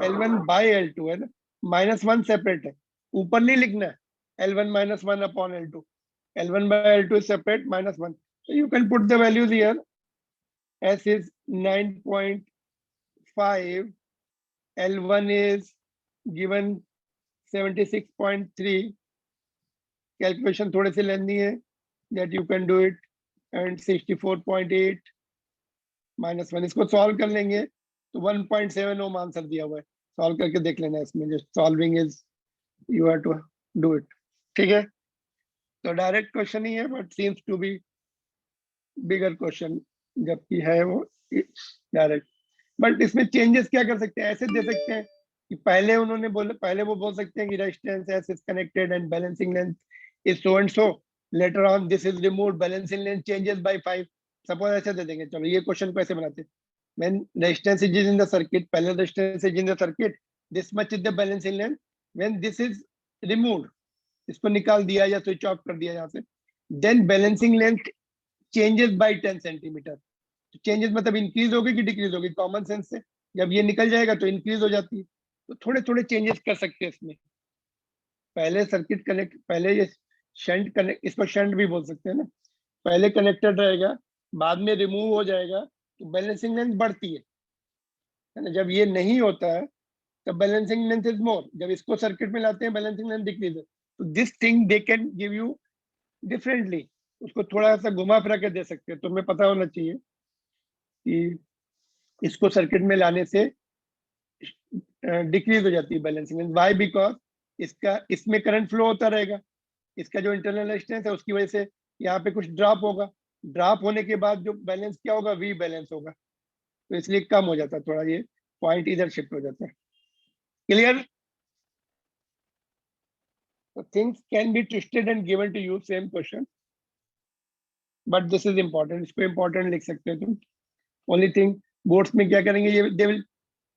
L1 by L2 है ना. -1 सेपरेट है, ऊपर नहीं लिखना है. L1 minus 1 upon L2. L1 by L2 is separate, -1. So you can put the values here. S is 9.5. L1 is given 76.3. Calculation थोड़े से लेनी है, that you can do it. And 64.8 -1, इसको सॉल्व कर लेंगे तो 1.7 ओम आंसर दिया हुआ है. सॉल्व करके देख लेना. इसमें जो solving is you have to do it. ठीक है? तो डायरेक्ट क्वेश्चन ही है, but seems to be bigger question, जबकि है वो डायरेक्ट. बट इसमें चेंजेस क्या कर सकते हैं? ऐसे दे सकते हैं कि पहले उन्होंने बोले, पहले वो बोल सकते हैं कि resistance S is connected and balancing length is so and so. Later on this is removed, balancing length changes by 5. Suppose ऐसे दे देंगे. चलो ये क्वेश्चन को ऐसे बनाते हैं. When resistance is in the circuit, parallel resistance is in the circuit, this much is the balancing length. When this is removed, इसको निकाल दिया या स्विच ऑफ कर दिया यहाँ से, then balancing length changes by 10 centimetre. Changes मतलब increase होगी कि डिक्रीज होगी? कॉमन सेंस से जब ये निकल जाएगा तो इंक्रीज हो जाती है. तो थोड़े थोड़े चेंजेस कर सकते हैं इसमें. पहले सर्किट कनेक्ट, पहले ये शंट कनेक्ट, इसको शंट भी बोल सकते हैं ना. पहले कनेक्टेड रहेगा, बाद में रिमूव हो जाएगा तो बैलेंसिंग लेंथ बढ़ती है. है ना। जब ये नहीं होता है तब बैलेंसिंग लेंथ इज मोर, जब इसको सर्किट में लाते हैं बैलेंसिंग लेंथ डिक्रीज है। तो this thing they can give you differently, उसको थोड़ा सा घुमा फिरा के दे सकते हैं। तुम्हें पता होना चाहिए कि इसको सर्किट में लाने से डिक्रीज हो जाती है बैलेंसिंग लेंथ। वाई? बिकॉज इसमें करंट फ्लो होता रहेगा, इसका जो इंटरनल रेजिस्टेंस है उसकी वजह से यहाँ पे कुछ ड्रॉप होगा, ड्रॉप होने के बाद जो बैलेंस क्या होगा, वी बैलेंस होगा, तो इसलिए कम हो जाता है थोड़ा, ये पॉइंट इधर शिफ्ट हो जाता है। Clear? Things can be twisted and given to you same question, but this is important, इसको इंपॉर्टेंट लिख सकते हो तुम। ओनली थिंग बोर्ड्स में क्या करेंगे, ये they will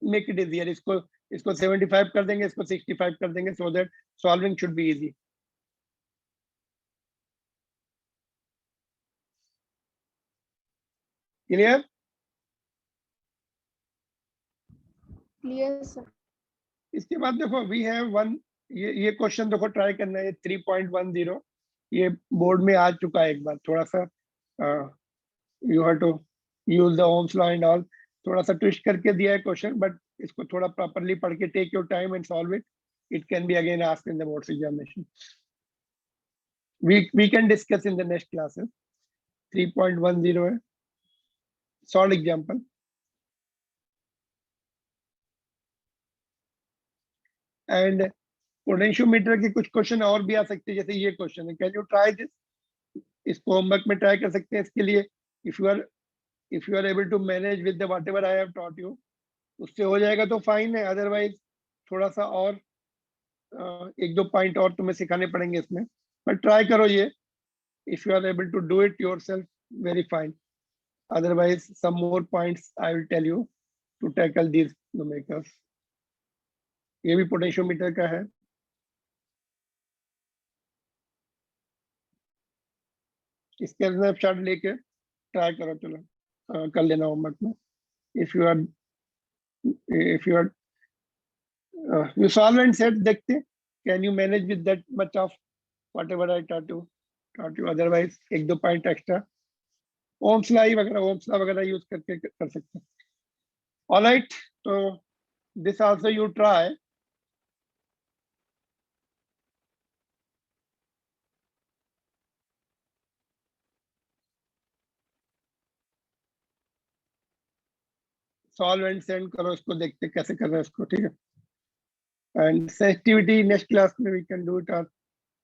make it easier, इसको 75 कर देंगे, इसको 65 कर देंगे, so that solving should be easy. Clear? Clear, sir. इसके बाद देखो वी हैव वन, ये क्वेश्चन देखो ट्राई करना है, 3.10 ये बोर्ड में आ चुका है एक बार, थोड़ा सा you have to use the ohm's law and all, थोड़ा सा ट्विस्ट करके दिया है क्वेश्चन, बट इसको थोड़ा प्रॉपर्ली पढ़ के take your time and solve it, it can be again asked in the boards examination. we can discuss in the next classes. 3.10 है, solid example. एंड पोटेंशियोमीटर के कुछ क्वेश्चन और भी आ सकते हैं, जैसे ये क्वेश्चन है, कैन यू ट्राई दिस? इसको होमवर्क में ट्राई कर सकते हैं। इसके लिए if you are able to manage with the whatever I have taught you, उससे हो जाएगा तो फाइन है, अदरवाइज थोड़ा सा और एक दो पॉइंट और तुम्हें सिखाने पड़ेंगे इसमें, बट ट्राई करो ये। If you are able to do it yourself, very fine, otherwise some more points I will tell you to tackle these numericals. ये भी पोटेंशियोमीटर का है। इसके स्नैपशॉट लेके ट्राई करो, चलो कर लेना होमवर्क में। if you are you solve and set, देखते can you manage with that much of whatever I taught you, otherwise एक दो पॉइंट एक्स्ट्रा ओम्स लॉ वगैरह यूज करके कर सकते हैं। ऑलराइट, तो this also you try. Solve and send करो, इसको देखते कैसे कर रहे हैं इसको, ठीक है। एंड सेंसिटिविटी नेक्स्ट क्लास में वी कैन डू इट, और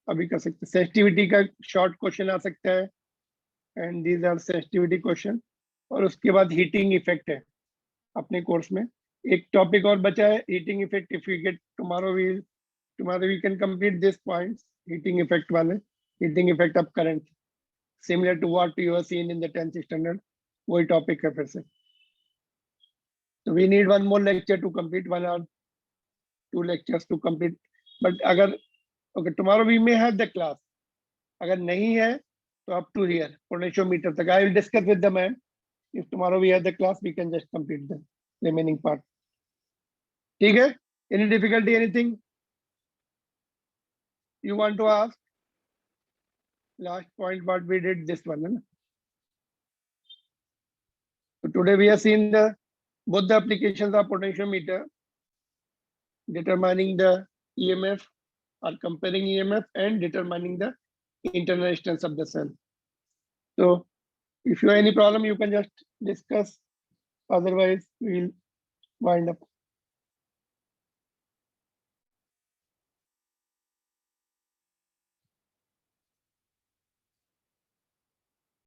अभी कर सकते हैं। सेंसिटिविटी का शॉर्ट क्वेश्चन आ सकता है, and these are sensitivity question. और उसके बाद हीटिंग इफेक्ट है अपने कोर्स में, एक टॉपिक और बचा है heating effect. If you get tomorrow we can complete this points, heating effect वाले, heating effect of current, similar to what you have seen in the 10th standard, वही topic है फिर से। So we need one more lecture to complete, 1 or 2 lectures to complete. But अगर okay, tomorrow we may have the class. अगर नहीं है तो up to here potentiometer तक I will discuss with the man. If tomorrow we have the class, we can just complete the remaining part. ठीक है? Any difficulty? Anything you want to ask? Last point, what we did this one. है ना? So today we have seen both the applications of potentiometer, determining the EMF or comparing EMF and determining the internal resistance of the cell. So if you have any problem, you can just discuss, otherwise we will wind up.